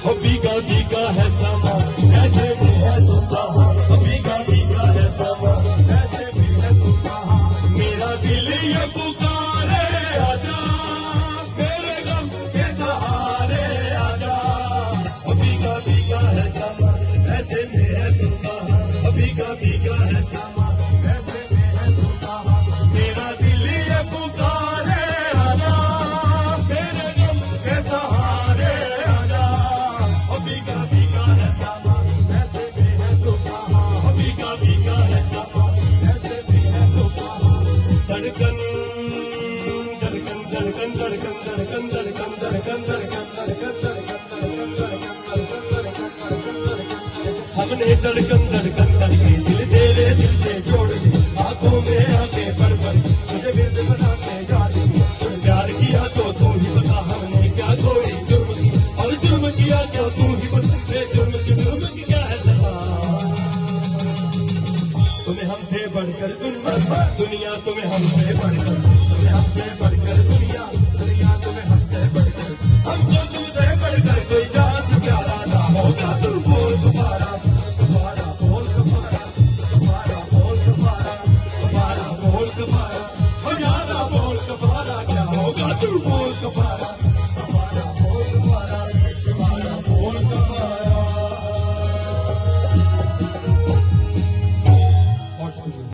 ओ भीगा भीगा है समा, ऐसे भी है तो कहा, ओ भीगा भीगा है समा, ऐसे भी है तो कहा। मेरा दिल ये पुकारे आजा, मेरे गम के सहारे आजा। ओ भीगा भीगा है समा, ऐसे में है तो कहा, ओ भीगा भीगा है समा, ऐसे में है तो कहा। मेरा दिल ये पुकारे आजा, मेरे गम के सहारे आजा। ओ भीगा भीगा है समा, ऐसे में है तो कहा, ओ भीगा भीगा है समा, ऐसे में है तो कहा। धड़कन धड़कन धड़कन धड़कन धड़कन धड़कन धड़कन धड़कन धड़कन धड़कन धड़कन धड़कन। हमने धड़कन धड़कन करके दिल तेरे दिल से जोड़ दी, आंखों में आके भर भर तुझे बिरद बना के याद किया। प्यार किया तो तू ही बता, हमने क्या कोई जुर्म किया, और जुर्म किया क्या तू ही बता। जुर्म की क्या है सजा, तुम्हें हमसे बढ़कर दुनिया, तुम्हें हमसे बढ़कर, तुम्हें हमसे बढ़कर दुनिया, दुनिया तुम्हें हमसे बढ़कर। हमको तुझसे बढ़कर कोई जान प्यारा ना होगा। तू बोल तुम्हारा, तुम्हारा बोल तुम्हारा, तुम्हारा बोल तुम्हारा, तुम्हारा बोल तुम्हारा, हो ज्यादा बोल तुम्हारा क्या होगा। तू बोल तुम्हारा।